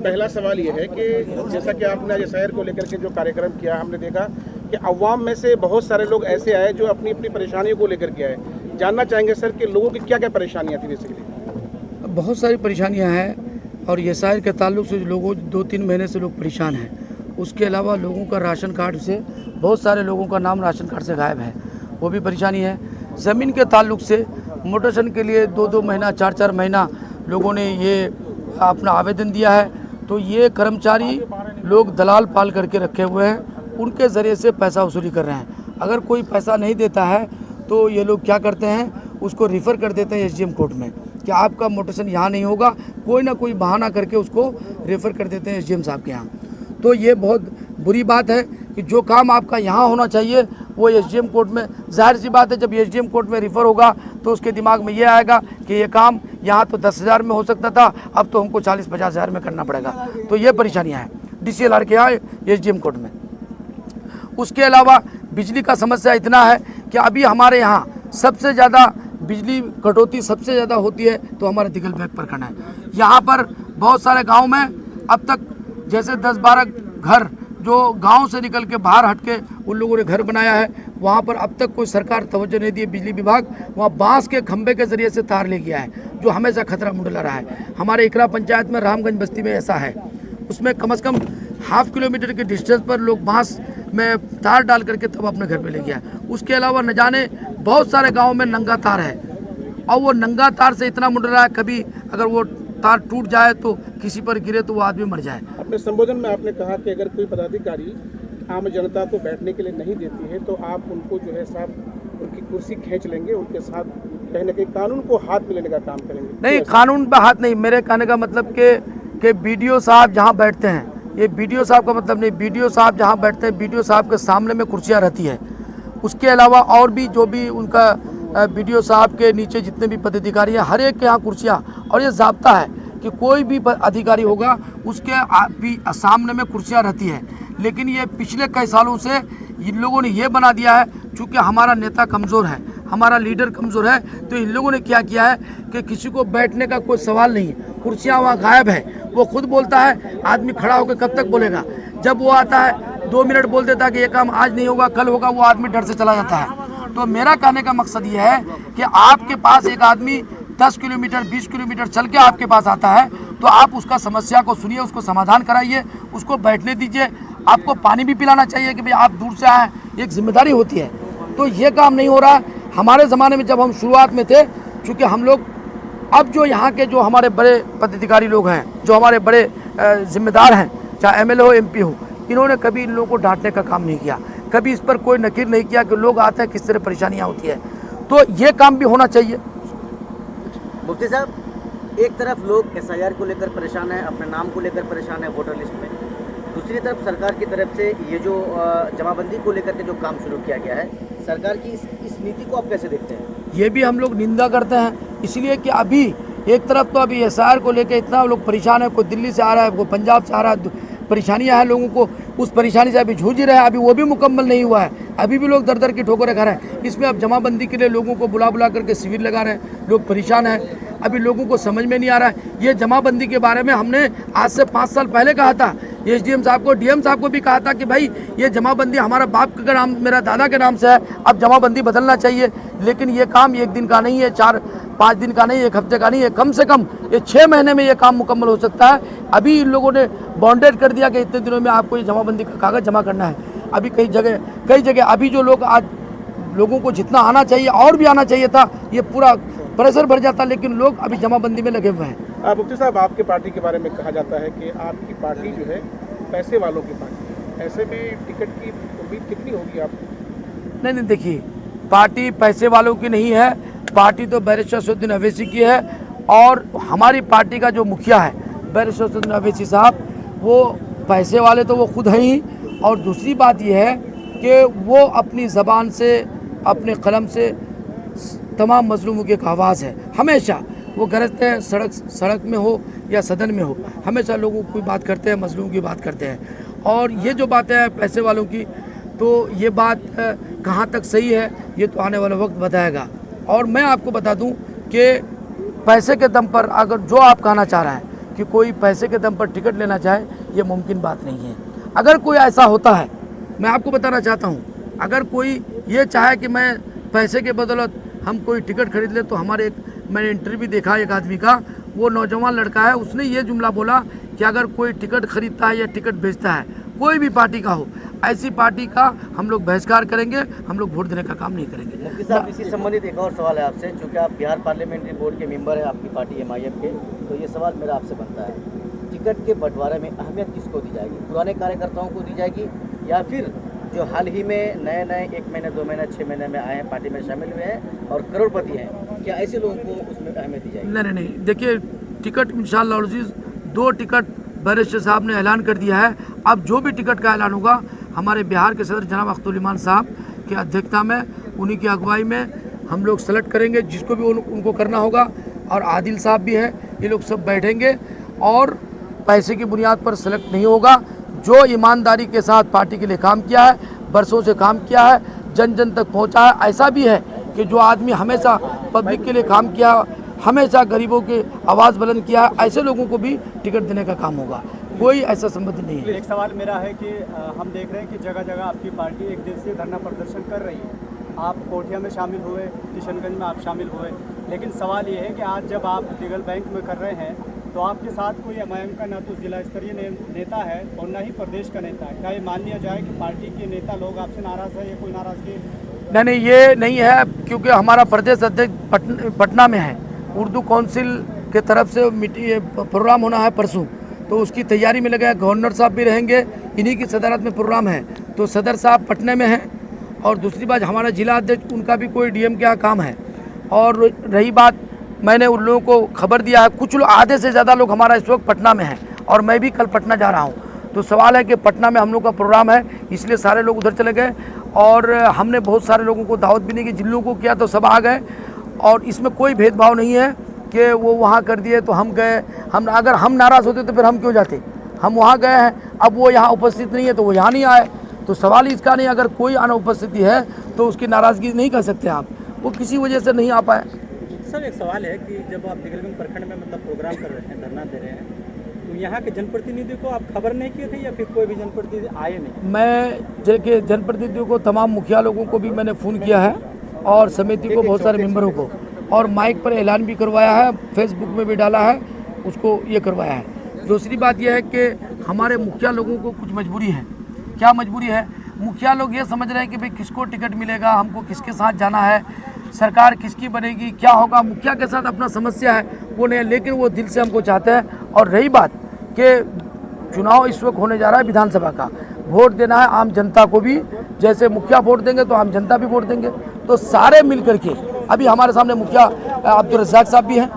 पहला सवाल ये है कि जैसा कि आपने आज शहर को लेकर के जो कार्यक्रम किया, हमने देखा कि अवाम में से बहुत सारे लोग ऐसे आए जो अपनी अपनी परेशानियों को लेकर के आए। जानना चाहेंगे सर कि लोगों की क्या क्या परेशानियाँ थी बेसिकली? बहुत सारी परेशानियां हैं और ये शहर के ताल्लुक से लोगों 2-3 महीने से लोग परेशान हैं। उसके अलावा लोगों का राशन कार्ड से बहुत सारे लोगों का नाम राशन कार्ड से गायब है, वो भी परेशानी है। ज़मीन के ताल्लुक से मोटेशन के लिए 2-2 महीना 4-4 महीना लोगों ने ये अपना आवेदन दिया है, तो ये कर्मचारी लोग दलाल पाल करके रखे हुए हैं, उनके ज़रिए से पैसा वसूली कर रहे हैं। अगर कोई पैसा नहीं देता है तो ये लोग क्या करते हैं, उसको रिफ़र कर देते हैं एसडीएम कोर्ट में कि आपका मोटेशन यहाँ नहीं होगा, कोई ना कोई बहाना करके उसको रेफ़र कर देते हैं एसडीएम साहब के यहाँ। तो ये बहुत बुरी बात है कि जो काम आपका यहाँ होना चाहिए वो एसडीएम कोर्ट में, जाहिर सी बात है जब एसडीएम कोर्ट में रिफ़र होगा तो उसके दिमाग में ये आएगा कि ये काम यहाँ तो 10,000 में हो सकता था, अब तो हमको 40-50 हज़ार में करना पड़ेगा। तो ये परेशानियाँ हैं डीसीएलआर के यहाँ एसडीएम कोर्ट में। उसके अलावा बिजली का समस्या इतना है कि अभी हमारे यहाँ सबसे ज़्यादा बिजली कटौती सबसे ज़्यादा होती है तो हमारे दिगल बैक प्रखंड है। यहाँ पर बहुत सारे गांव में अब तक जैसे 10-12 घर जो गांव से निकल के बाहर हट के उन लोगों ने घर बनाया है, वहाँ पर अब तक कोई सरकार तवज्जो नहीं दी है। बिजली विभाग वहाँ बांस के खंभे के ज़रिए से तार ले गया है, जो हमेशा खतरा मंडरा रहा है। हमारे इकरा पंचायत में रामगंज बस्ती में ऐसा है, उसमें कम से कम ½ किलोमीटर के डिस्टेंस पर लोग बांस में तार डाल करके तब अपने घर पे ले गया। उसके अलावा न जाने बहुत सारे गाँव में नंगा तार है और वो नंगा तार से इतना मुंड रहा है, कभी अगर वो तार टूट जाए तो किसी पर गिरे तो वो आदमी मर जाए। अपने संबोधन में आपने कहा कि अगर कोई पदाधिकारी आम जनता को बैठने के लिए नहीं देती है तो आप उनको जो है साहब उनकी कुर्सी खींच लेंगे, उनके साथ कहीं ना कहीं कानून को हाथ में लेने का काम करेंगे। नहीं, कानून पे हाथ नहीं, मेरे कहने का मतलब कि बीडीओ साहब जहाँ बैठते हैं, ये बीडीओ साहब का मतलब नहीं, बीडीओ साहब जहाँ बैठते हैं बीडीओ साहब के सामने में कुर्सियाँ रहती है। उसके अलावा और भी जो भी उनका बीडीओ साहब के नीचे जितने भी पदाधिकारी हैं, हर एक के यहाँ कुर्सियाँ, और ये ज़ाब्ता है कि कोई भी अधिकारी होगा उसके भी सामने में कुर्सियाँ रहती है। लेकिन ये पिछले कई सालों से इन लोगों ने ये बना दिया है, चूँकि हमारा नेता कमज़ोर है, हमारा लीडर कमज़ोर है, तो इन लोगों ने क्या किया है कि किसी को बैठने का कोई सवाल नहीं है, कुर्सियाँ वहाँ गायब है। वो खुद बोलता है, आदमी खड़ा होकर कब तक बोलेगा, जब वो आता है 2 मिनट बोल देता है कि ये काम आज नहीं होगा कल होगा, वो आदमी डर से चला जाता है। तो मेरा कहने का मकसद ये है कि आपके पास एक आदमी 10 किलोमीटर 20 किलोमीटर चल के आपके पास आता है तो आप उसका समस्या को सुनिए, उसको समाधान कराइए, उसको बैठने दीजिए। आपको पानी भी पिलाना चाहिए कि भाई आप दूर से आए, एक जिम्मेदारी होती है। तो ये काम नहीं हो रहा। हमारे ज़माने में जब हम शुरुआत में थे, चूँकि हम लोग अब जो यहाँ के जो हमारे बड़े पदाधिकारी लोग हैं, जो हमारे बड़े जिम्मेदार हैं, चाहे एमएलए हो एमपी हो, इन्होंने कभी इन लोगों को डांटने का काम नहीं किया, कभी इस पर कोई नकीर नहीं किया कि लोग आते हैं किस तरह परेशानियाँ होती है। तो ये काम भी होना चाहिए। मुफ्ती साहब, एक तरफ लोग एसआईआर को लेकर परेशान है, अपने नाम को लेकर परेशान है वोटर लिस्ट में, दूसरी तरफ सरकार की तरफ से ये जो जमाबंदी को लेकर के जो काम शुरू किया गया है, सरकार की इस नीति को आप कैसे देखते हैं? ये भी हम लोग निंदा करते हैं, इसलिए कि अभी एक तरफ तो अभी एसआईआर को लेकर इतना लोग परेशान है, कोई दिल्ली से आ रहा है, कोई पंजाब से आ रहा है, परेशानियां हैं लोगों को, उस परेशानी से अभी जूझ रहे हैं, अभी वो भी मुकम्मल नहीं हुआ है, अभी भी लोग दर दर की ठोकरें खा रहे हैं। इसमें अब जमाबंदी के लिए लोगों को बुला बुला करके शिविर लगा रहे हैं, लोग परेशान हैं, अभी लोगों को समझ में नहीं आ रहा है। ये जमाबंदी के बारे में हमने आज से 5 साल पहले कहा था, एसडीएम साहब को, डीएम साहब को भी कहा था कि भाई ये जमाबंदी हमारा बाप का नाम, मेरा दादा के नाम से है, अब जमाबंदी बदलना चाहिए। लेकिन ये काम 1 दिन का नहीं है, 4-5 दिन का नहीं, 1 हफ्ते का नहीं है, कम से कम ये 6 महीने में ये काम मुकम्मल हो सकता है। अभी इन लोगों ने बॉन्डेड कर दिया कि इतने दिनों में आपको ये जमाबंदी का कागज़ जमा करना है। अभी कई जगह अभी जो लोग आज लोगों को जितना आना चाहिए और भी आना चाहिए था, ये पूरा प्रेशर भर जाता, लेकिन लोग अभी जमाबंदी में लगे हुए हैं। मुफ्ती साहब, आपके पार्टी के बारे में कहा जाता है कि आपकी पार्टी जो है पैसे वालों की पार्टी है, ऐसे में टिकट की उम्मीद कितनी होगी आपको? नहीं, देखिए, पार्टी पैसे वालों की नहीं है, पार्टी तो बैरिस्टर असदुद्दीन अवैसी की है, और हमारी पार्टी का जो मुखिया है बैरिस्टर असदुद्दीन अवैसी साहब, वो पैसे वाले तो वो खुद हैं ही, और दूसरी बात ये है कि वो अपनी ज़बान से, अपने कलम से तमाम मजलूमों की एक आवाज़ है। हमेशा वो गरजते हैं, सड़क में हो या सदन में हो, हमेशा लोगों की बात करते हैं, मजलूमों की बात करते हैं। और ये जो बातें हैं पैसे वालों की, तो ये बात कहाँ तक सही है ये तो आने वाला वक्त बताएगा। और मैं आपको बता दूं कि पैसे के दम पर अगर जो आप कहना चाह रहे हैं कि कोई पैसे के दम पर टिकट लेना चाहे, ये मुमकिन बात नहीं है। अगर कोई ऐसा होता है, मैं आपको बताना चाहता हूँ, अगर कोई ये चाहे कि मैं पैसे के बदौलत हम कोई टिकट खरीद ले, तो हमारे मैंने इंटरव्यू देखा एक आदमी का, वो नौजवान लड़का है, उसने ये जुमला बोला कि अगर कोई टिकट खरीदता है या टिकट बेचता है, कोई भी पार्टी का हो, ऐसी पार्टी का हम लोग बहिष्कार करेंगे, हम लोग वोट देने का काम नहीं करेंगे। मुफ्ती साहब, इसी संबंधित एक और सवाल है आपसे, चूँकि आप बिहार पार्लियामेंट्री बोर्ड के मेंबर हैं आपकी पार्टी MIM के, तो ये सवाल मेरा आपसे बनता है, टिकट के बंटवारे में अहमियत किसको दी जाएगी? पुराने कार्यकर्ताओं को दी जाएगी या फिर जो हाल ही में नए 1 महीने 2 महीने 6 महीने में आए हैं, पार्टी में शामिल हुए हैं और करोड़पति हैं, क्या ऐसे लोगों को उसमें अहमियत दी जाएगी? नहीं, देखिए, टिकट इंशाअल्लाह अज़ीज़ 2 टिकट बैरिस्टर साहब ने ऐलान कर दिया है। अब जो भी टिकट का ऐलान होगा, हमारे बिहार के सदर जनाब अख्तरुल ईमान साहब की अध्यक्षता में, उन्हीं की अगुवाई में हम लोग सेलेक्ट करेंगे जिसको भी उनको करना होगा, और आदिल साहब भी हैं, ये लोग सब बैठेंगे और पैसे की बुनियाद पर सेलेक्ट नहीं होगा। जो ईमानदारी के साथ पार्टी के लिए काम किया है, बरसों से काम किया है, जन जन तक पहुंचा है, ऐसा भी है कि जो आदमी हमेशा पब्लिक के लिए काम किया, हमेशा गरीबों की आवाज़ बुलंद किया, ऐसे लोगों को भी टिकट देने का काम होगा। कोई ऐसा संबंध नहीं है। एक सवाल मेरा है कि हम देख रहे हैं कि जगह जगह आपकी पार्टी एक दिवसीय धरना प्रदर्शन कर रही है। आप कोठिया में शामिल हुए, किशनगंज में आप शामिल हुए, लेकिन सवाल ये है कि आज जब आप लीगल बैंक में कर रहे हैं, तो आपके साथ कोई MIM का ना तो जिला स्तरीय नेता है और ना ही प्रदेश का नेता है। क्या ये मान लिया जाए कि पार्टी के नेता लोग आपसे नाराज़ है या कोई नाराज़गी? नहीं, ये नहीं है, क्योंकि हमारा प्रदेश अध्यक्ष पटना में है। उर्दू काउंसिल के तरफ से प्रोग्राम होना है परसों, तो उसकी तैयारी में लगे हैं। गवर्नर साहब भी रहेंगे, इन्हीं की सदारत में प्रोग्राम है, तो सदर साहब पटने में हैं। और दूसरी बात, हमारा जिला अध्यक्ष, उनका भी कोई DM के यहाँ काम है। और रही बात, मैंने उन लोगों को खबर दिया है, कुछ लोग, आधे से ज़्यादा लोग हमारा इस वक्त पटना में हैं, और मैं भी कल पटना जा रहा हूँ। तो सवाल है कि पटना में हम लोग का प्रोग्राम है, इसलिए सारे लोग उधर चले गए, और हमने बहुत सारे लोगों को दावत भी नहीं की। जिन लोगों को किया तो सब आ गए, और इसमें कोई भेदभाव नहीं है कि वो वहाँ कर दिए तो हम गए। अगर हम नाराज़ होते तो फिर हम क्यों जाते? हम वहाँ गए हैं, अब वो यहाँ उपस्थित नहीं है तो वो यहाँ नहीं आए, तो सवाल ही इसका नहीं। अगर कोई अनुपस्थिति है तो उसकी नाराज़गी नहीं कर सकते आप, वो किसी वजह से नहीं आ पाए। सर, एक सवाल है कि जब आप लीगलगंज प्रखंड में मतलब प्रोग्राम कर रहे हैं, धरना दे रहे हैं, तो यहाँ के जनप्रतिनिधि को आप खबर नहीं किए थे या फिर कोई भी जनप्रतिनिधि आए नहीं? मैं देखिए, जनप्रतिनिधियों को, तमाम मुखिया लोगों को भी मैंने फ़ोन किया है, और समिति को, बहुत सारे मेंबरों को, और माइक पर ऐलान भी करवाया है, फेसबुक में भी डाला है, उसको ये करवाया है। दूसरी बात यह है कि हमारे मुखिया लोगों को कुछ मजबूरी है। क्या मजबूरी है? मुखिया लोग ये समझ रहे हैं कि भाई किसको टिकट मिलेगा, हमको किसके साथ जाना है, सरकार किसकी बनेगी, क्या होगा। मुखिया के साथ अपना समस्या है, वो नहीं, लेकिन वो दिल से हमको चाहते हैं। और रही बात कि चुनाव इस वक्त होने जा रहा है विधानसभा का, वोट देना है आम जनता को भी, जैसे मुखिया वोट देंगे तो आम जनता भी वोट देंगे, तो सारे मिल करके। अभी हमारे सामने मुखिया अब्दुल रज़ाक साहब भी हैं,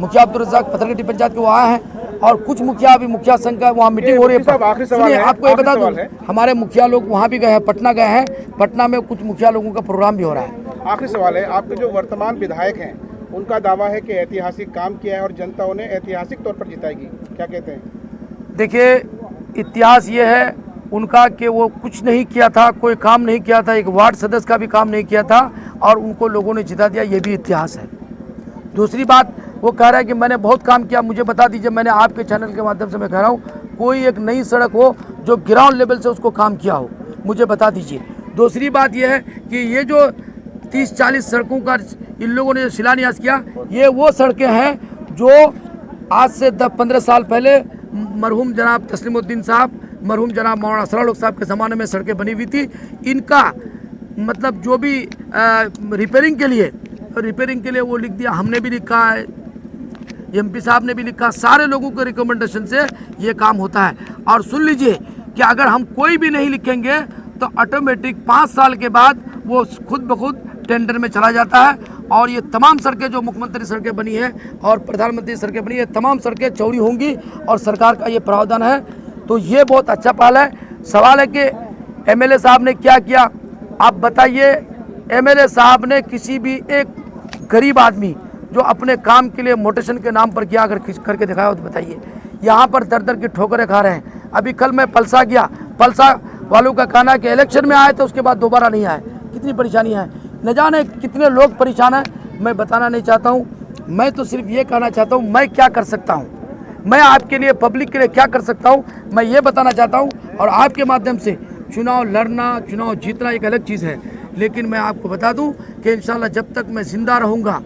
मुखिया अब्दुल रज़ाक पत्थरगट्टी पंचायत के वो आए हैं, और कुछ मुखिया अभी मुखिया संघ का वहाँ मीटिंग हो रही है। सुनिए, आपको ये बता दूं, हमारे मुखिया लोग वहाँ भी गए हैं, पटना गए हैं, पटना में कुछ मुखिया लोगों का प्रोग्राम भी हो रहा है। आखिरी सवाल है, आपके जो वर्तमान विधायक हैं, उनका दावा है कि ऐतिहासिक काम किया है और जनता उन्हें ऐतिहासिक तौर पर जिताएगी, क्या कहते हैं? देखिए, इतिहास ये है उनका कि वो कुछ नहीं किया था, कोई काम नहीं किया था, एक वार्ड सदस्य का भी काम नहीं किया था, और उनको लोगों ने जिता दिया, ये भी इतिहास है। दूसरी बात, वो कह रहा है कि मैंने बहुत काम किया, मुझे बता दीजिए, मैंने आपके चैनल के माध्यम से मैं कह रहा हूँ, कोई एक नई सड़क हो जो ग्राउंड लेवल से उसको काम किया हो, मुझे बता दीजिए। दूसरी बात यह है कि ये जो 30-40 सड़कों का इन लोगों ने जो शिलान्यास किया, ये वो सड़कें हैं जो आज से 10-15 साल पहले मरहूम जनाब तस्लीमुद्दीन साहब, मरहूम जनाब मौलाना असरार साहब के ज़माने में सड़कें बनी हुई थी। इनका मतलब जो भी रिपेयरिंग के लिए वो लिख दिया, हमने भी लिखा है, MP साहब ने भी लिखा, सारे लोगों के रिकमेंडेशन से ये काम होता है। और सुन लीजिए कि अगर हम कोई भी नहीं लिखेंगे तो ऑटोमेटिक 5 साल के बाद वो खुद ब खुद टेंडर में चला जाता है। और ये तमाम सड़कें जो मुख्यमंत्री सड़कें बनी है और प्रधानमंत्री सड़कें बनी है, तमाम सड़कें चौड़ी होंगी, और सरकार का ये प्रावधान है, तो ये बहुत अच्छा पहल है। सवाल है कि MLA साहब ने क्या किया, आप बताइए। MLA साहब ने किसी भी एक गरीब आदमी जो अपने काम के लिए मोटेशन के नाम पर किया, अगर करके दिखाया हो तो बताइए। यहाँ पर दर दर की ठोकरें खा रहे हैं। अभी कल मैं पलसा गया, पलसा वालों का कहना है कि इलेक्शन में आए तो उसके बाद दोबारा नहीं आए। कितनी परेशानी है, न जाने कितने लोग परेशान हैं, मैं बताना नहीं चाहता हूँ। मैं तो सिर्फ ये कहना चाहता हूँ, मैं क्या कर सकता हूँ। मैं आपके लिए, पब्लिक के लिए क्या कर सकता हूँ, मैं ये बताना चाहता हूँ। और आपके माध्यम से चुनाव लड़ना, चुनाव जीतना एक अलग चीज़ है, लेकिन मैं आपको बता दूं कि इंशाल्लाह जब तक मैं ज़िंदा रहूँगा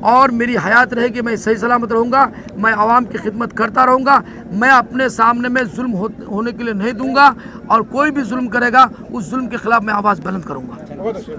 और मेरी हयात रहेगी, मैं सही सलामत रहूँगा, मैं आवाम की खिदमत करता रहूँगा। मैं अपने सामने में जुल्म होने के लिए नहीं दूंगा, और कोई भी जुल्म करेगा उस जुल्म के खिलाफ मैं आवाज़ बुलंद करूँगा। बहुत अच्छा।